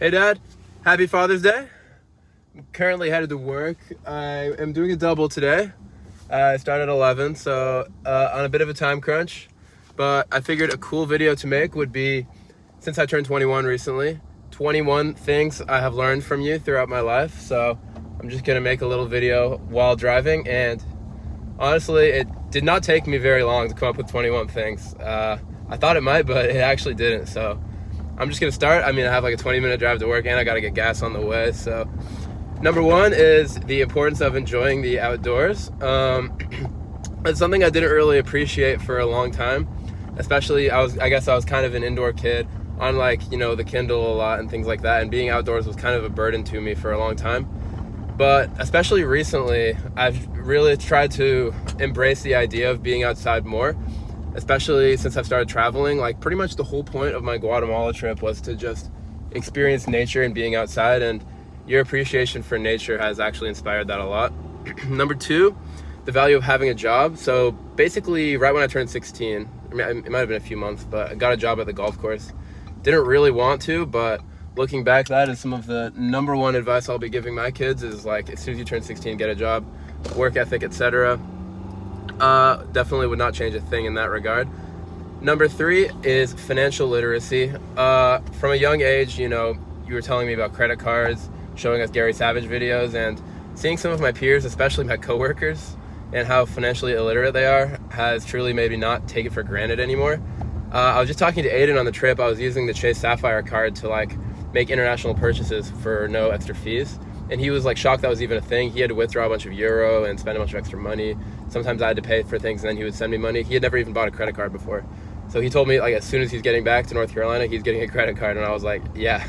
Hey Dad, happy Father's Day. I'm currently headed to work. I am doing a double today. I start at 11, so on a bit of a time crunch. But I figured a cool video to make would be, since I turned 21 recently, 21 things I have learned from you throughout my life. So I'm just gonna make a little video while driving, and honestly, it did not take me very long to come up with 21 things. I thought it might, but it actually didn't. So I'm just gonna start. I have like a 20-minute drive to work, and I gotta get gas on the way. So number one is the importance of enjoying the outdoors. It's something I didn't really appreciate for a long time. Especially, I guess I was kind of an indoor kid on the Kindle a lot and things like that. And being outdoors was kind of a burden to me for a long time. But especially recently, I've really tried to embrace the idea of being outside more, especially since I've started traveling. Like, pretty much the whole point of my Guatemala trip was to just experience nature and being outside, and your appreciation for nature has actually inspired that a lot. Number two, the value of having a job. So basically, right when I turned 16, it might have been a few months, but I got a job at the golf course. Didn't really want to, but looking back, that is some of the number one advice I'll be giving my kids is, like, as soon as you turn 16, get a job, work ethic, etc. Definitely would not change a thing in that regard. Number three is financial literacy. From a young age, you were telling me about credit cards, showing us Gary Savage videos, and seeing some of my peers, especially my coworkers, and how financially illiterate they are has truly made me not take it for granted anymore. I was just talking to Aiden on the trip. I was using the Chase Sapphire card to make international purchases for no extra fees, and he was shocked that was even a thing. He had to withdraw a bunch of euro and spend a bunch of extra money. Sometimes I had to pay for things, and then he would send me money. He had never even bought a credit card before, so he told me as soon as he's getting back to North Carolina, he's getting a credit card, and I was like, yeah.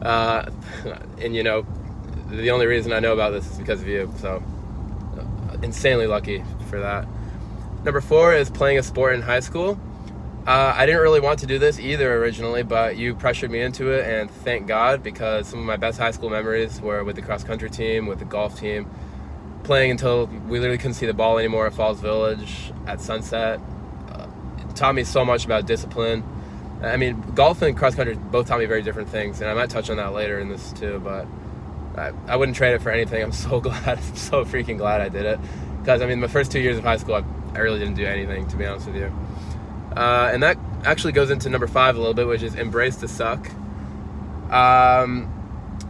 And the only reason I know about this is because of you, so insanely lucky for that. Number four is playing a sport in high school. I didn't really want to do this either originally, but you pressured me into it, and thank God, because some of my best high school memories were with the cross country team, with the golf team, playing until we literally couldn't see the ball anymore at Falls Village at sunset. It taught me so much about discipline. Golf and cross country both taught me very different things, and I might touch on that later in this too, but I wouldn't trade it for anything. I'm so glad, I'm so freaking glad I did it, because my first 2 years of high school, I really didn't do anything, to be honest with you. And that actually goes into number five a little bit, which is embrace the suck.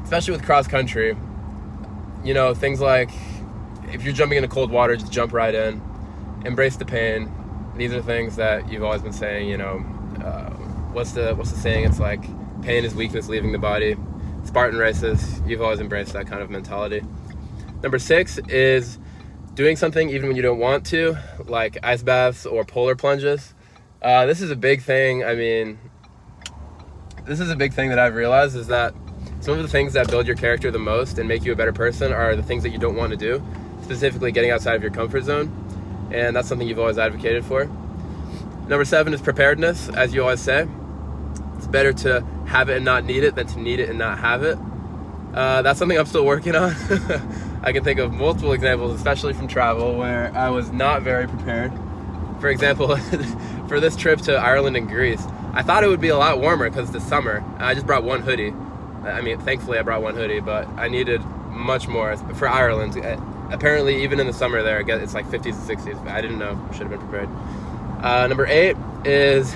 Especially with cross country, things like if you're jumping into cold water, just jump right in, embrace the pain. These are things that you've always been saying. What's the saying? It's like pain is weakness leaving the body. Spartan races, you've always embraced that kind of mentality. Number six is doing something even when you don't want to, like ice baths or polar plunges. This is a big thing. This is a big thing that I've realized, is that some of the things that build your character the most and make you a better person are the things that you don't want to do, specifically getting outside of your comfort zone. And that's something you've always advocated for. Number seven is preparedness, as you always say. It's better to have it and not need it than to need it and not have it. That's something I'm still working on. I can think of multiple examples, especially from travel, where I was not very prepared. For example, for this trip to Ireland and Greece, I thought it would be a lot warmer because it's the summer. I just brought one hoodie. Thankfully I brought one hoodie, but I needed much more for Ireland. Apparently, even in the summer there, it's like 50s and 60s. I didn't know. Should have been prepared. Number eight is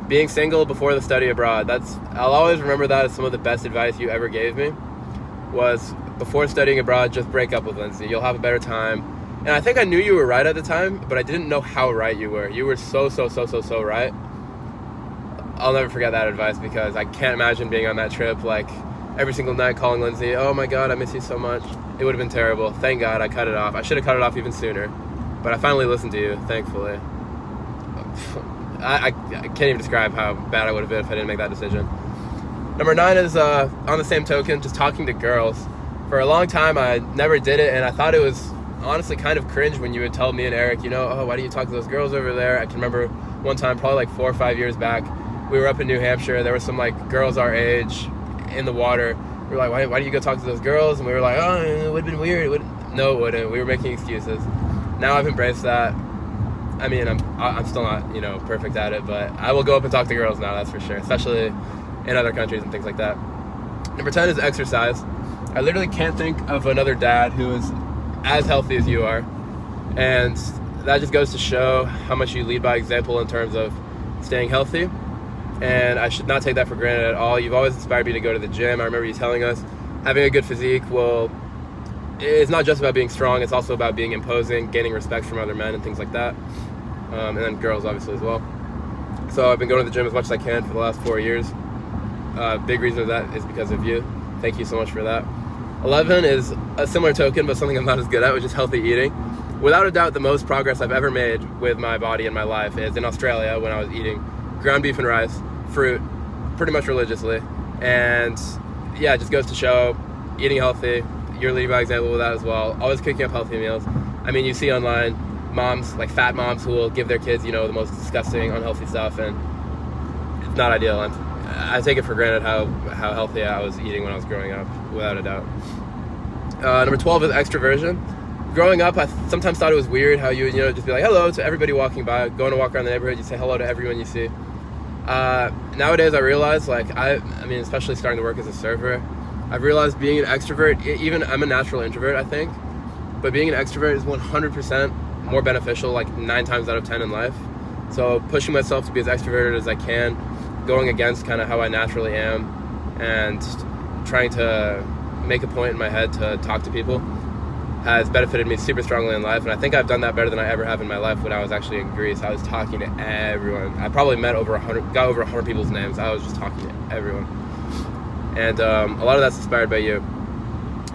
being single before the study abroad. I'll always remember that as some of the best advice you ever gave me, was before studying abroad, just break up with Lindsay. You'll have a better time. And I think I knew you were right at the time, but I didn't know how right you were. You were so right. I'll never forget that advice, because I can't imagine being on that trip, every single night calling Lindsay, oh my God, I miss you so much. It would have been terrible. Thank God I cut it off. I should have cut it off even sooner, but I finally listened to you, thankfully. I can't even describe how bad I would have been if I didn't make that decision. Number nine is, on the same token, just talking to girls. For a long time, I never did it, and I thought it was honestly kind of cringe when you would tell me and Eric, oh, why do you talk to those girls over there? I can remember one time, probably 4 or 5 years back, we were up in New Hampshire. There were some girls our age in the water. We were like, why do you go talk to those girls? And we were like, oh, it would have been weird. No, it wouldn't. We were making excuses. Now I've embraced that. I'm still not, perfect at it, but I will go up and talk to girls now, that's for sure, especially in other countries and things like that. Number 10 is exercise. I literally can't think of another dad who is as healthy as you are. And that just goes to show how much you lead by example in terms of staying healthy. And I should not take that for granted at all. You've always inspired me to go to the gym. I remember you telling us having a good physique it's not just about being strong, it's also about being imposing, gaining respect from other men and things like that. And then girls obviously as well. So I've been going to the gym as much as I can for the last 4 years. Big reason of that is because of you. Thank you so much for that. 11 is a similar token, but something I'm not as good at, which is healthy eating. Without a doubt, the most progress I've ever made with my body and my life is in Australia when I was eating ground beef and rice, fruit, pretty much religiously. And yeah, it just goes to show eating healthy, you're leading by example with that as well. Always cooking up healthy meals. I mean, you see online moms, like fat moms, who will give their kids, the most disgusting, unhealthy stuff, and it's not ideal. I take it for granted how healthy I was eating when I was growing up, without a doubt. Number 12 is extroversion. Growing up, I sometimes thought it was weird how you would, just be like, hello to everybody walking by, going to walk around the neighborhood, you say hello to everyone you see. Nowadays, I realize, especially starting to work as a server, I've realized being an extrovert, even I'm a natural introvert, I think, but being an extrovert is 100% more beneficial, like 9 times out of 10 in life. So pushing myself to be as extroverted as I can, going against kind of how I naturally am, and trying to make a point in my head to talk to people has benefited me super strongly in life. And I think I've done that better than I ever have in my life. When I was actually in Greece, I was talking to everyone. I probably got over 100 people's names. I was just talking to everyone. And a lot of that's inspired by you.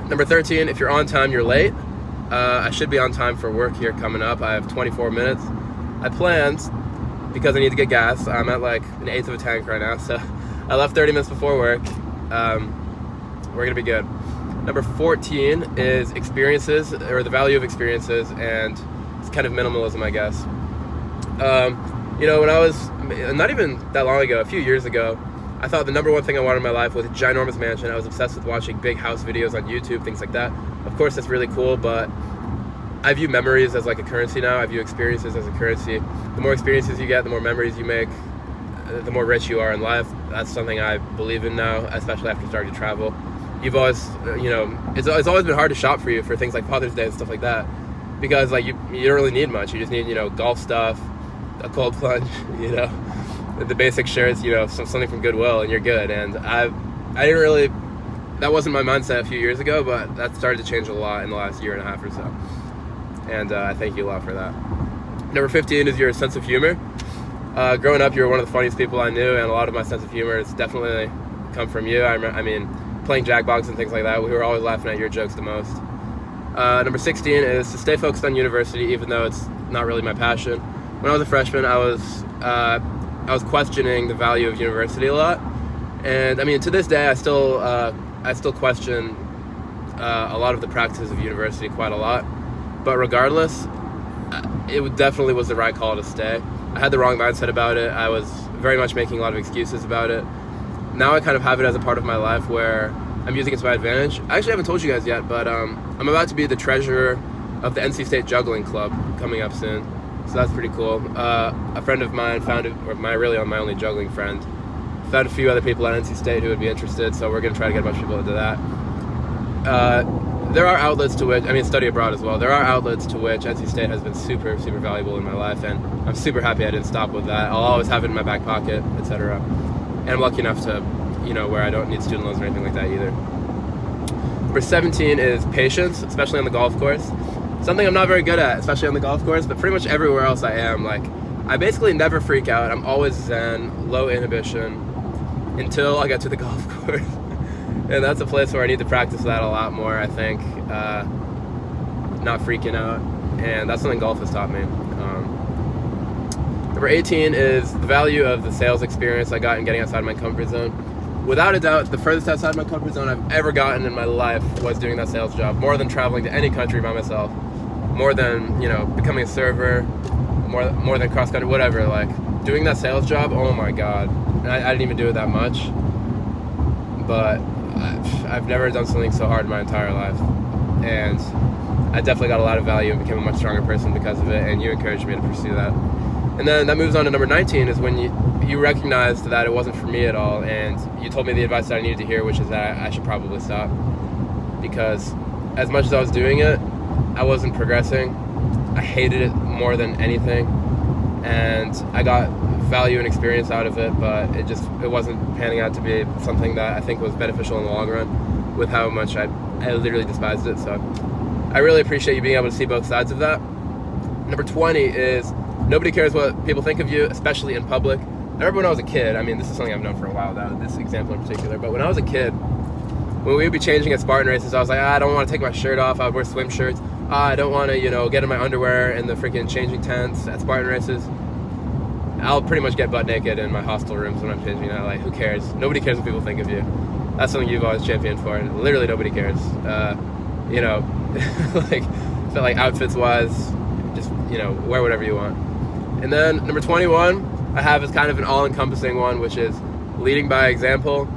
Number 13, if you're on time, you're late. I should be on time for work here coming up. I have 24 minutes. I planned, because I need to get gas, I'm at like an eighth of a tank right now, so I left 30 minutes before work. We're gonna be good. Number 14 is experiences, or the value of experiences, and it's kind of minimalism, I guess. When I was, not even that long ago, a few years ago, I thought the number one thing I wanted in my life was a ginormous mansion. I was obsessed with watching big house videos on YouTube, things like that. Of course, that's really cool, but I view memories as like a currency now. I view experiences as a currency. The more experiences you get, the more memories you make, the more rich you are in life. That's something I believe in now, especially after starting to travel. You've always, it's always been hard to shop for you for things like Father's Day and stuff like that, because like you don't really need much. You just need, golf stuff, a cold plunge, the basic shirts, something from Goodwill, and you're good. And I didn't really, that wasn't my mindset a few years ago, but that started to change a lot in the last year and a half or so. And I thank you a lot for that. Number 15 is your sense of humor. Growing up, you were one of the funniest people I knew, and a lot of my sense of humor has definitely come from you. I mean, playing Jackbox and things like that, we were always laughing at your jokes the most. Number 16 is to stay focused on university, even though it's not really my passion. When I was a freshman, I was questioning the value of university a lot, and I mean, to this day, I still question a lot of the practices of university quite a lot. But regardless, it definitely was the right call to stay. I had the wrong mindset about it. I was very much making a lot of excuses about it. Now I kind of have it as a part of my life where I'm using it to my advantage. I actually haven't told you guys yet, but I'm about to be the treasurer of the NC State Juggling Club coming up soon. So that's pretty cool. A friend of mine my only juggling friend, found a few other people at NC State who would be interested, so we're going to try to get a bunch of people into that. There are outlets to which, study abroad as well, there are outlets to which NC State has been super, super valuable in my life, and I'm super happy I didn't stop with that. I'll always have it in my back pocket, etc. And I'm lucky enough to, where I don't need student loans or anything like that either. Number 17 is patience, especially on the golf course. Something I'm not very good at, especially on the golf course, but pretty much everywhere else I am. Like, I basically never freak out. I'm always zen, low inhibition, until I get to the golf course. And that's a place where I need to practice that a lot more, I think. Not freaking out. And that's something golf has taught me. Number 18 is the value of the sales experience I got in getting outside my comfort zone. Without a doubt, the furthest outside my comfort zone I've ever gotten in my life was doing that sales job. More than traveling to any country by myself. More than, becoming a server. More than cross country, whatever. Like, doing that sales job, oh my God. And I didn't even do it that much. But I've never done something so hard in my entire life. And I definitely got a lot of value and became a much stronger person because of it. And you encouraged me to pursue that. And then that moves on to number 19 is when you recognized that it wasn't for me at all, and you told me the advice that I needed to hear, which is that I should probably stop, because as much as I was doing it, I wasn't progressing. I hated it more than anything, and I got value and experience out of it, but it wasn't panning out to be something that I think was beneficial in the long run, with how much I literally despised it. So I really appreciate you being able to see both sides of that. Number 20 is nobody cares what people think of you, especially in public. I remember when I was a kid, I mean, this is something I've known for a while now, this example in particular, but when I was a kid, when we would be changing at Spartan races, I was like, I don't want to take my shirt off. I would wear swim shirts. I don't want to, get in my underwear in the freaking changing tents at Spartan races. I'll pretty much get butt naked in my hostel rooms when I'm changing that. Like, who cares? Nobody cares what people think of you. That's something you've always championed for, and literally nobody cares. Like, so like outfits wise, just, wear whatever you want. And then number 21, I have is kind of an all-encompassing one, which is leading by example.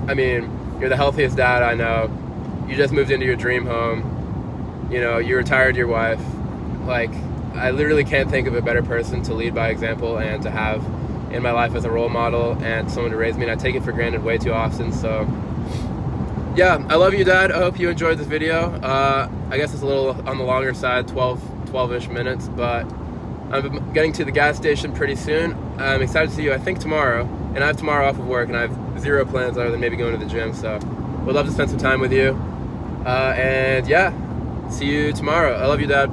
I mean, you're the healthiest dad I know. You just moved into your dream home. You retired your wife. Like, I literally can't think of a better person to lead by example and to have in my life as a role model and someone to raise me, and I take it for granted way too often. So yeah, I love you, Dad. I hope you enjoyed this video. I guess it's a little on the longer side, 12-ish minutes, but I'm getting to the gas station pretty soon. I'm excited to see you, I think, tomorrow, and I have tomorrow off of work, and I have zero plans other than maybe going to the gym, so would love to spend some time with you. And yeah, see you tomorrow. I love you, Dad.